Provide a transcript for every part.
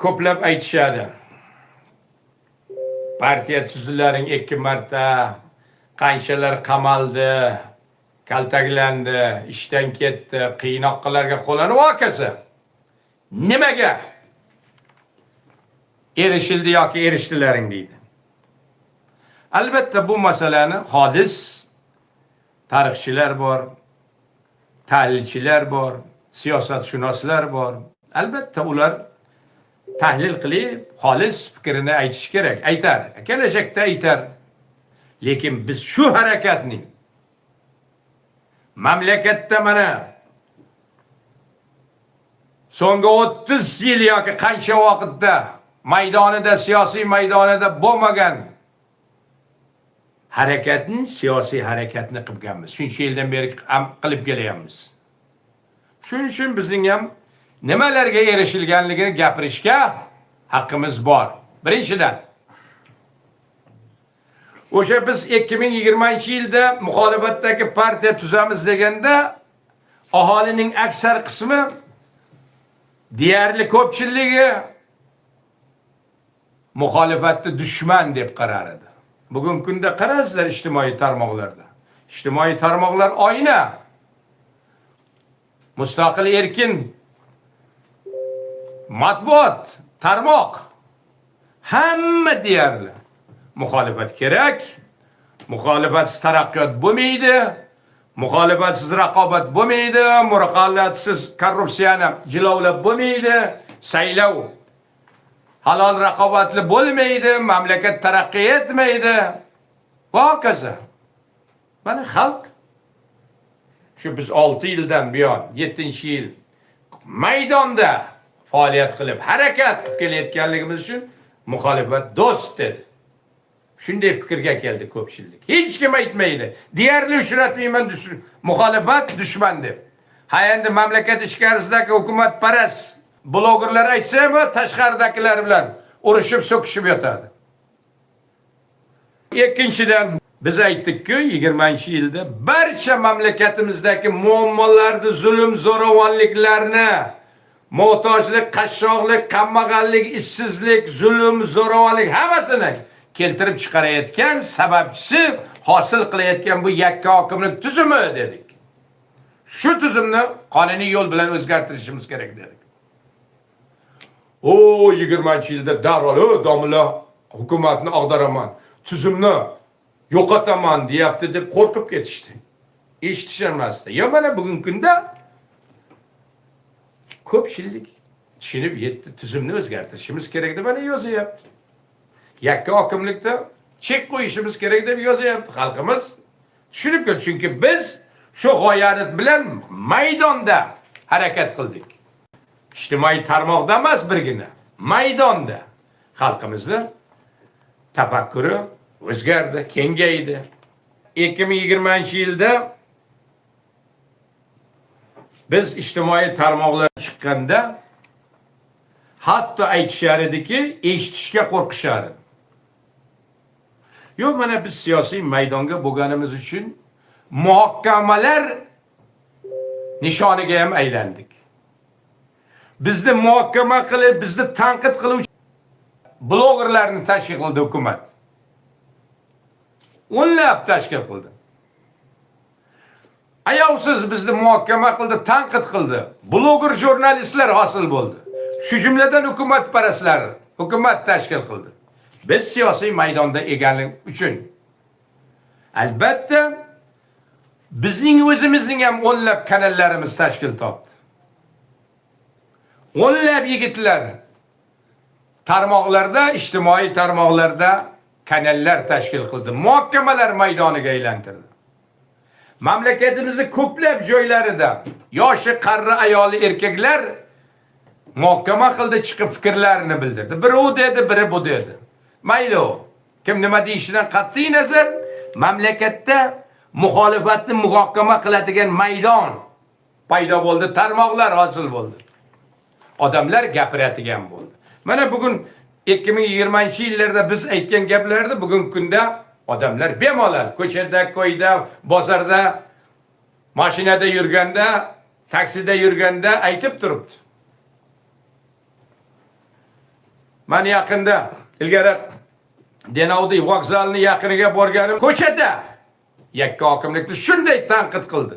ko'plab aytishadi. Partiya tuzdilaring 2 marta, qanchalar qamaldi, kaltaklandi, ishdan ketdi, qiynoqlarga qo'lanib akasi. Nimaga erishildi yoki erishdilaring deydi. Albatta bu masalani hodis tarixchilar bor, tahlilchilar bor, siyosatshunoslar bor. Albatta ular tahlil qilib, xolis fikrini aytish kerak. Aytar, kelajakda aytar. Lekin biz shu harakatning mamlakatda mana so'nggi 30 yil yoki qancha vaqtda maydonida, siyosiy maydonida bo'lmagan harakatni, siyosiy harakatni qilganmiz. Shuncha yildan beri qilib kelyapmiz. Shuning uchun bizning ham nimalarga erishilganligini gapirishga haqqimiz bor. Birinchidan, o'sha biz 2020-yilda muxolifatdagi partiya tuzamiz deganda aholining aksar qismi, deyarli ko'pchiligi muxolifatni dushman deb qarar edi. Bugungi kunda qarasizlar ijtimoiy tarmoqlarda. Ijtimoiy tarmoqlar oyna. Mustaqil erkin matbuot tarmoq. Hamma deyarli muxolifat kerak. Muxolifatsiz taraqqiyot bo'lmaydi. Muxolifatsiz raqobat bo'lmaydi. Muroqabatsiz korrupsiyani jilovlab bo'lmaydi. Saylov halol raqobatli bo'lmaydi, mamlakat taraqqiy etmaydi. Va hokazo. Mana xalq shu biz 6 yildan buyon 7-yil maydonda faoliyat qilib, harakat qilib kelayotganligimiz uchun muxolifat do'st dedi. Shunday fikrga keldi ko'pchilik. Hech kim aytmaydi. Deyarli uchratmayman muxolifat dushman deb. Ha endi mamlakat ichkarisidagi hukumatparast blogerlar aytsa-mi, tashqaridagilar bilan urushib, so'kishib yotadi. Ikkinchidan biz aytdik-ku, 20-yilda barcha mamlakatimizdagi muammolarni, zulm, zo'ravonliklarni, muhtojlik, qashshoqlik, kambag'allik, ishsizlik, zulm, zo'ravonlik hammasini keltirib chiqarayotgan sababchisi, hosil qilayotgan bu yakka hokimlik tuzumi dedik. Shu tuzumni qonuniy yo'l bilan o'zgartirishimiz kerak dedik. 20-yilda darrov domla hukumatni ag'daraman, tuzumni yo'qotaman deyapti deb qo'rqib ketishdi. Eshitishmasdi. Yo mana bugungi kunda ko'pchilik tushunib yetdi, tuzumni o'zgartirishimiz kerak deb mana yozyapti. Yakka hokimlikda chek qo'yishimiz kerak deb yozyapti. Xalqimiz tushunib ketdi, chunki biz shu g'oyat bilan maydonda harakat qildik. İjtimoiy tarmoqda emas birgina, maydonda xalqimizni tafakkuri o'zgardi, kengaydi. 2020-yilda biz ijtimoiy tarmoqlar chiqqanda hatto aytishar ediki, eshitishga qo'rqishar edi. Yo'q, mana biz siyosiy maydonga bo'lganimiz uchun muhokamalar nishoniga ham aylandik. Bizni muhokama qilib, bizni tanqid qiluvchi blogerlarni tashkil qildi hukumat. O'nlab tashkil qildi. Ayovsiz bizni muhokama qildi, tanqid qildi. Bloger jurnalistlar hosil bo'ldi. Shu jumladan hukumatparastlar, hukumat tashkil qildi. Biz siyosiy maydonda eganlik uchun albatta bizning o'zimizning ham o'nlab kanallarimiz tashkil topdi. O'nlab yigitlar tarmoqlarda, ijtimoiy tarmoqlarda kanallar tashkil qildi. Muhokamalar maydoniga aylantirdi. Mamlakatimizning ko'plab joylarida yoshi qarri ayoli erkaklar muhokama qildi, chiqib fikrlarini bildirdi. Biri u dedi, biri bu dedi. Mayli, kim nima deyishidan qat'iy nazar, mamlakatda muxolifatni muhokama qiladigan maydon paydo bo'ldi, tarmoqlar hosil bo'ldi. Odamlar gapiradigan bo'ldi. Mana bugun 2020-yillarda biz aytgan gaplarni bugungi kunda odamlar bemalol ko'chada, ko'yda, bozorda, mashinada yurganda, taksida yurganda aytib turibdi. Men yaqinda ilgari Denovdiy vokzalini yaqiniga borganim ko'chada yakka hokimlikni shunday tanqid qildi.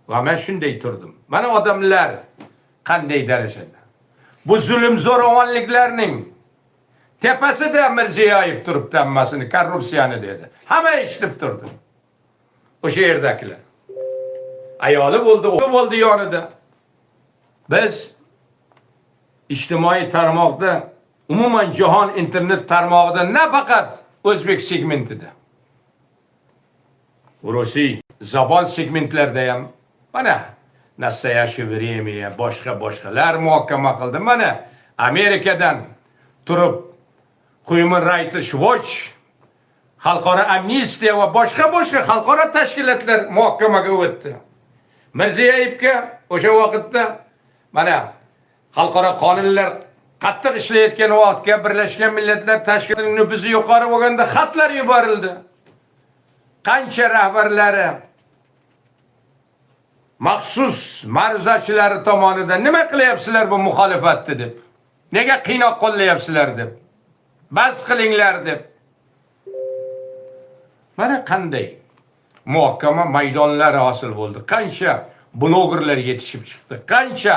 Va men shunday turdim. Mana odamlar qanday darajada. Bu zulm zo'ravonliklarning tepasida Mirziyoyev turibdi hammasini korrupsiyani dedi. Hamma eshitib turdi. O'sha yerdagilar. Ayoli bo'ldi, o'g'li bo'ldi yonida. Biz ijtimoiy tarmoqda, umuman jahon internet tarmog'ida nafaqat o'zbek segmentida, Rusiy zabon segmentlarida ham mana nastoящее время boshqalar muhokama qildi. Mana Amerikadan turib Human Rights Watch, xalqaro amnistiya va boshqa xalqaro tashkilotlar muhokamaga o'tdi. Mirziyoyevga o'sha vaqtda mana xalqaro qonunlar qattiq ishlayotgan vaqtga Birlashgan Millatlar Tashkilotining nufuzi yuqori bo'lganda xatlar yuborildi. Qancha rahbarlari maxsus ma'ruzachilari tomonidan nima qilyapsizlar bu muxolifatni deb, nega qiynoq qo'llayapsizlar deb, bas qilinglar deb. Mana qanday muhokama maydonlari hosil bo'ldi. Qancha blogerlar yetishib chiqdi. Qancha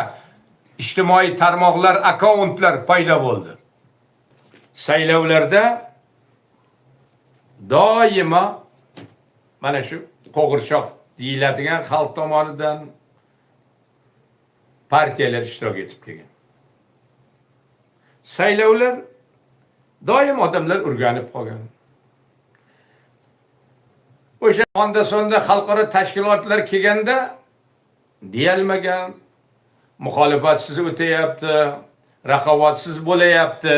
ijtimoiy tarmoqlar, akkauntlar paydo bo'ldi. Saylovlarda doimo mana shu qo'g'irchoq deyiladigan xalq tomonidan partiyalar ishtirok etib kelgan. Saylovlar doim odamlar o'rganib qolgan. O'sha onda sonda xalqaro tashkilotlar kelganda deyalmagan, muxolifatsiz o'tayapti, raqobatsiz bo'layapti,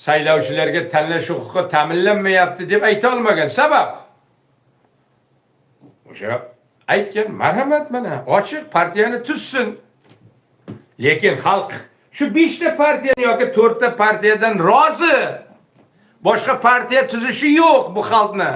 saylovchilarga tanlash huquqi ta'minlanmayapti deb ayta olmagan. Sabab o'sha aytgan, marhamat mana ochiq partiyani tuzsin. Lekin xalq shu 5 ta partiya yoki 4 ta partiyadan rozi. Boshqa partiya tuzishi yo'q bu xalqni.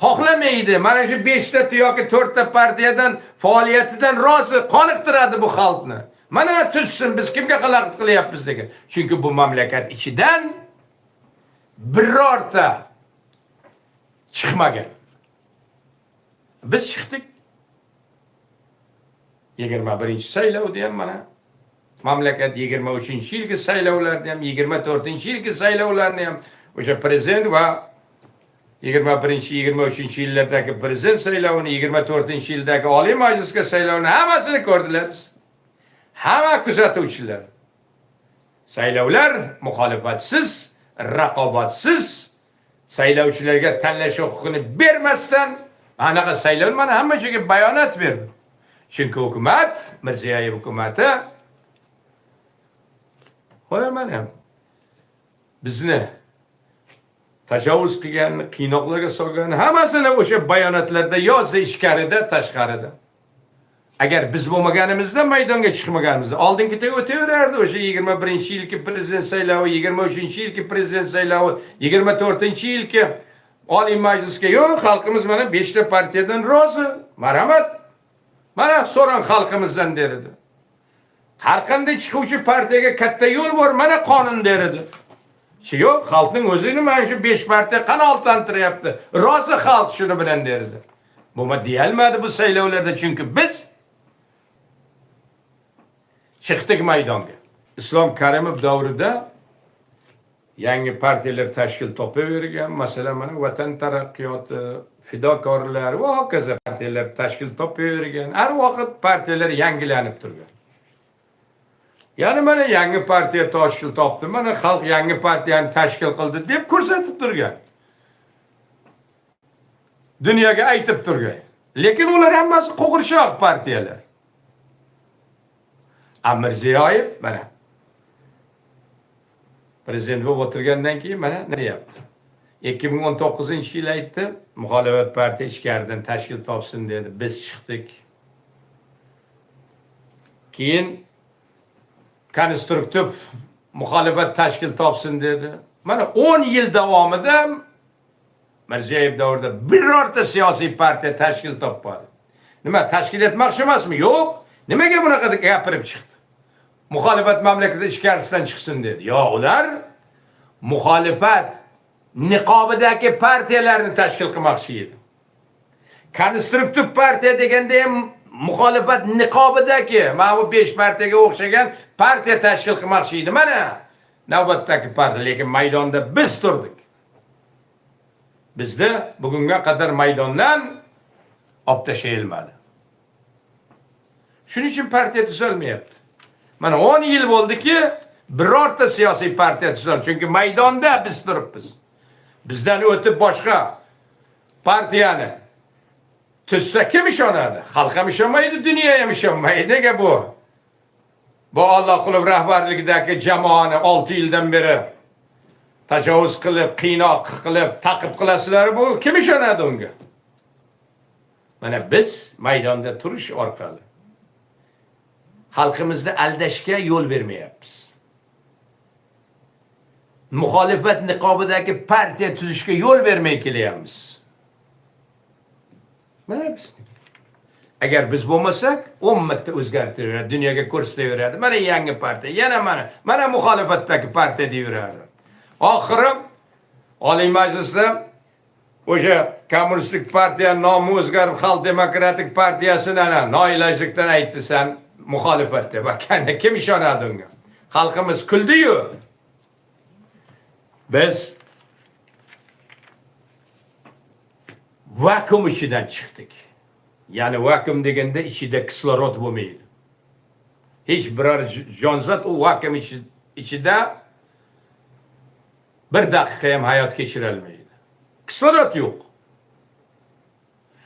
Xohlamaydi. Mana shu 5 ta yoki 4 ta partiyadan faoliyatidan rozi, qoniqtiradi bu xalqni. Mana tuzsin, biz kimga xalaqit qilyapmiz degan. Chunki bu mamlakat ichidan birorta chiqmagan. Biz chiqdik. 21-saylovda ham mana mamlakat 23-yilgi saylovlarni ham, 24-yilgi saylovlarni ham o'sha prezident va 21-23-yillardagi prezident saylovini, 24-yildagi Oliy Majlisga saylovini hammasini ko'rdilar. Hamma kuzatuvchilar. Saylovlar muxolifatsiz, raqobatsiz, saylovchilarga tanlash huquqini bermasdan anaqa saylovni mana hamma joyga bayonot berdi. Chunki hukumat, Mirziyoyev hukumati mana bizni tajovuz qilgan, qiynoqlarga solgan hammasini o'sha bayonotlarda yozdi, ichkarida, tashqarida. Agar biz bo'lmaganimizda, maydonga chiqmaganimizda, oldingiday o'taverardi o'sha 21-yilgi prezident saylovi, 23-yilgi prezident saylovi, 24-yilgi Oliy Majlisga yo'q, xalqimiz mana 5 ta partiyadan rozi. Marhamat. Mana so'rang xalqimizdan derdi. Har qanday chiquvchi partiyaga katta yo'l bor, mana qonun derdi. Yo'q, xalqning o'zini mana shu 5 partiya qanoatlantiryapti. Rozi xalq shuni bilan derdi. Buma deyilmadi bu saylovlarda, chunki biz chiqdik maydonga. Islom Karimov davrida yangi partiyalar tashkil topavergan, masalan mana Vatan taraqqiyoti, fidokorlar va hokazo partiyalar tashkil topavergan. Har vaqt partiyalar yangilanib turgan. Ya'ni mana yangi partiya tashkil topdi, mana xalq yangi partiyani tashkil qildi deb ko'rsatib turgan. Dunyoga aytib turgan. Lekin ular hammasi qo'g'irchoq partiyalar. Mirziyoyev mana prezident bo'lib o'tirgandan keyin mana nima deyapti? 2019-yil aytdi, muxolifat partiya ichkaridan tashkil topsin dedi. Biz chiqdik. Keyin konstruktiv muxolifat tashkil topsin dedi. Mana 10 yil davomida Mirziyoyev davrida birorta siyosiy partiya tashkil topmadi. Nima, tashkil etmoqchi emasmi? Yo'q. Nimaga bunaqa gapirib chiqdi? muxolifat mamlakatda ichkarisidan chiqsin dedi. Yo, ular muxolifat niqobidagi partiyalarni tashkil qilmoqchi edi. Konstruktiv partiya deganda ham muxolifat niqobidagi mana bu 5 partiyaga o'xshagan partiya tashkil qilmoqchi edi. Mana navbatdagi partiya, lekin maydonda biz turdik. Bizda bugunga qadar maydondan olib tashlayilmadi. Shuning uchun partiya tuzalmayapti. Mana 10 yil bo'ldiki, birorta siyosiy partiya tuzaldi. Chunki maydonda biz turibmiz. Bizdan o'tib boshqa partiyani tuzsa kim ishonadi? Xalq ham ishonmaydi, dunyo ham ishonmaydi. Nega bu? Bu Alloh qulub rahbarligidagi jamoani 6 yildan beri tajovuz qilib, qiynoq qilib, taqib qilasizlar, bu kim ishonadi unga? Mana biz maydonda turish orqali xalqimizni aldashga yo'l bermayapmiz. Muxolifat niqobidagi partiya tuzishga yo'l bermay kelyapmiz. Mana biz. Agar biz bo'lmasak, ummatni o'zgartiraveradi, dunyoga ko'rsataveradi. Mana yangi partiya, yana mana muxolifatdagi partiya deyveradi. Oxiri Oliy Majlisda o'sha kommunistik partiya nomi o'zgarib, Xalq demokratik partiyasini noilojlikdan aytdi san muxolifatda. Va kim ishonadi unga? Xalqimiz kuldi-yu. Biz vakuum ichidan chiqdik. Ya'ni vakuum deganda ichida kislorod bo'lmaydi. Hech biror jonzot u vakuum ichida bir daqiqa ham hayot kechira olmaydi. Kislorod yo'q.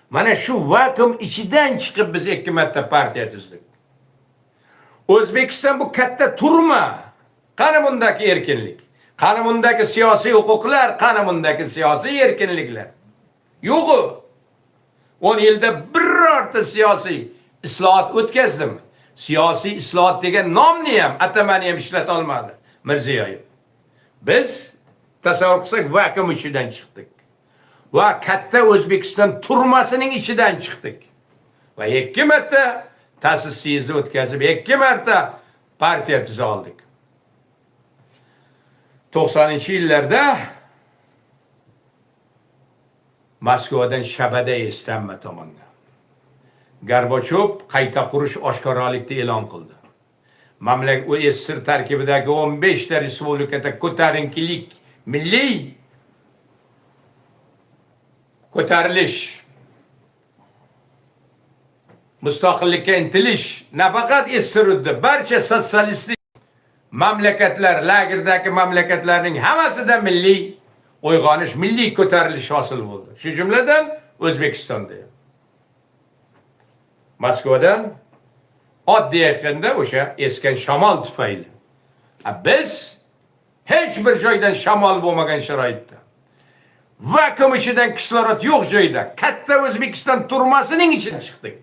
Mana shu vakuum ichidan chiqib biz 2 marta partiya tuzdik. O'zbekiston bu katta turma. Qani bundagi erkinlik? Qani bundagi siyosiy huquqlar? Qani bundagi siyosiy erkinliklar? Yo'q. 10 yilda birorta siyosiy islohot o'tkazdimi? Siyosiy islohot degan nomni ham, atamani ham ishlata olmadi Mirziyoyev. Biz tasavvur qilsak vakuum ichidan chiqdik. Va katta O'zbekiston turmasining ichidan chiqdik. Va 2 marta ta'sis siyzni o'tkazib, 2 marta partiya tuza oldik. 90-yillarda Moskvadan Shabada Istanbul tomonga Gorbachev qayta qurish oshkoralikda e'lon qildi. Mamlakat u SSR tarkibidagi 15 ta respublikada ko'tarinkilik, milliy ko'tarilish, mustaqillikka intilish nafaqat SSR'da barcha sotsialistik mamlakatlar, lagerdagi mamlakatlarning hammasida milliy uyg'onish, milliy ko'tarilish hosil bo'ldi. Shu jumladan O'zbekistonda. Moskvadan oddiy aytganda o'sha esgan shamol tufayli. Biz hech bir joydan shamol bo'lmagan sharoitda, vakuum ichidan kislorod yo'q joyda, katta O'zbekiston turmasining ichidan chiqdik.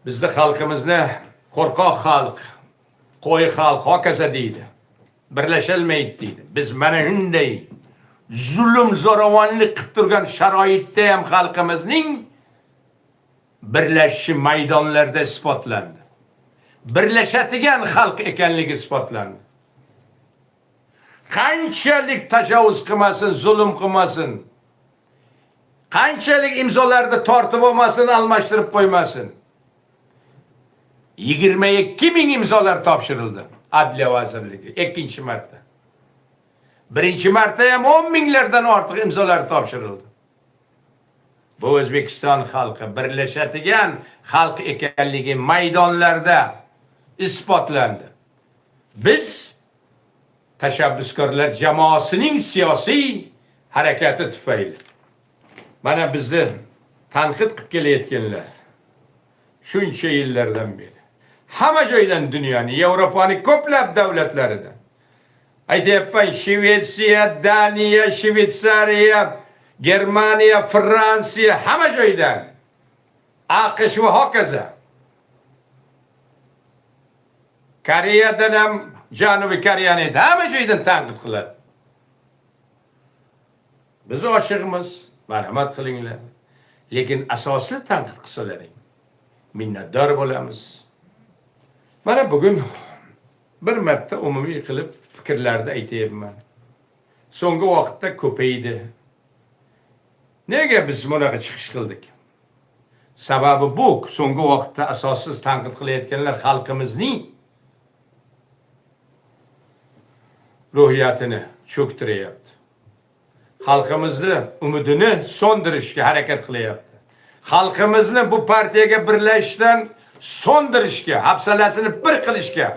Bizda xalqimizni qo'rqoq xalq, qo'y xalq, hokazo deydi. Birlasholmaydi deydi. Biz mana shunday zulm, zo'ravonlik qilib turgan sharoitda ham xalqimizning birlashishi maydonlarda isbotlandi. Birlashadigan xalq ekanligi isbotlandi. Qanchalik tajovuz qilmasin, zulm qilmasin, qanchalik imzolarni tortib olmasin, almashtirib qo'ymasin. 22 ming imzolar topshirildi Adliya vazirligi 2-chi marta. 1-chi marta ham 10 minglardan ortiq imzolar topshirildi. Bu O'zbekiston xalqi birlashadigan xalq ekanligi maydonlarda isbotlandi. Biz tashabbuskorlar jamoasining siyosiy harakati tufayli mana bizni tanqid qilib kelayotganlar shuncha yillardan beri hamma joydan dunyoning, Yevropaning ko'plab davlatlaridan aytyapman, Shvetsiya, Daniya, Shvetsariya, Germaniya, Fransiya, hamma joydan, AQSh va hokazo. Koreyadan ham, Janubiy Koreyani hamma joydan tanqid qiladi. Biz oshiqmiz, marhamat qilinglar. Lekin asosli tanqid qilsalaring, minnatdor bo'lamiz. Mana bugun bir marta umumiy qilib fikrlarda aytayapman. So'nggi vaqtda ko'paydi. Nega biz bunaqa chiqish qildik? Sababi bu, so'nggi vaqtda asossiz tanqid qilayotganlar xalqimizning ruhiyatini cho'ktiryapti. Xalqimizni umidini so'ndirishga harakat qilyapti. Xalqimizni bu partiyaga birlashishdan so'ndirishga, hafsalasini bir qilishga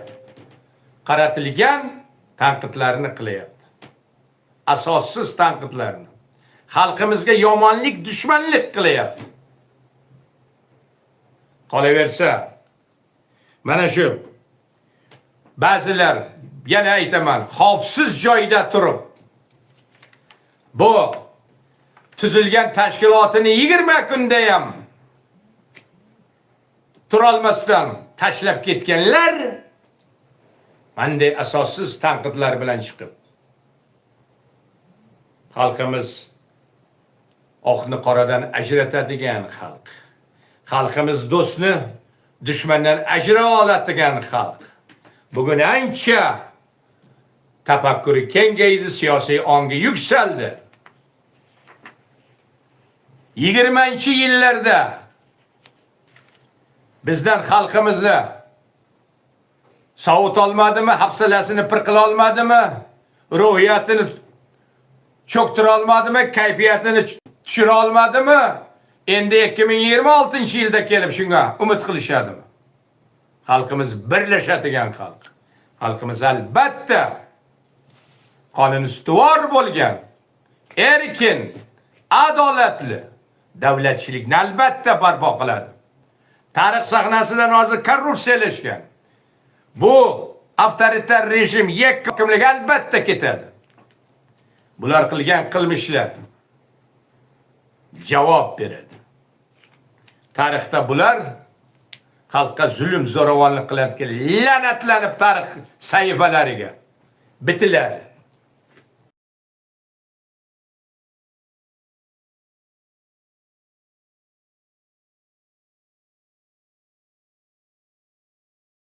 qaratilgan tanqidlarni qilyapti. Asossiz tanqidlarni. Xalqimizga yomonlik, dushmanlik qilyapti. Qolaversa, mana shu ba'zilar, yana aytaman, xavfsiz joyda turib bu tuzilgan tashkilotini 20 kunda ham turolmasdan tashlab ketganlar bunday asossiz tanqidlar bilan chiqib xalqimiz oqni qoradan ajratadigan xalq. Xalqimiz do'stni dushmandan ajrata oladigan xalq. Bugun ancha tafakkuri kengaydi, siyosiy ongi yuksaldi. 20-yillarda bizdan xalqimizni savut olmadimi, hafsalasini pir qila olmadimi, ruhiyatini cho'ktira olmadimi, kayfiyatini tushira olmadimi? Endi 2026-yilda kelib shunga umid qilishadimi? Xalqimiz birlashadigan xalq. Xalqimiz albatta qonun ustuvor bo'lgan, erkin, adolatli davlatchilikni albatta barpo qiladi. Tarix sahnasidan hozir korrupsiyalashgan bu avtoritar rejim hokimligi albatta ketadi. Bular qilgan qilmishlar javob beradi. Tarixda bular xalqqa zulm, zo'ravonlik qilayotgan la'natlanib tarix sahifalariga bitiladi.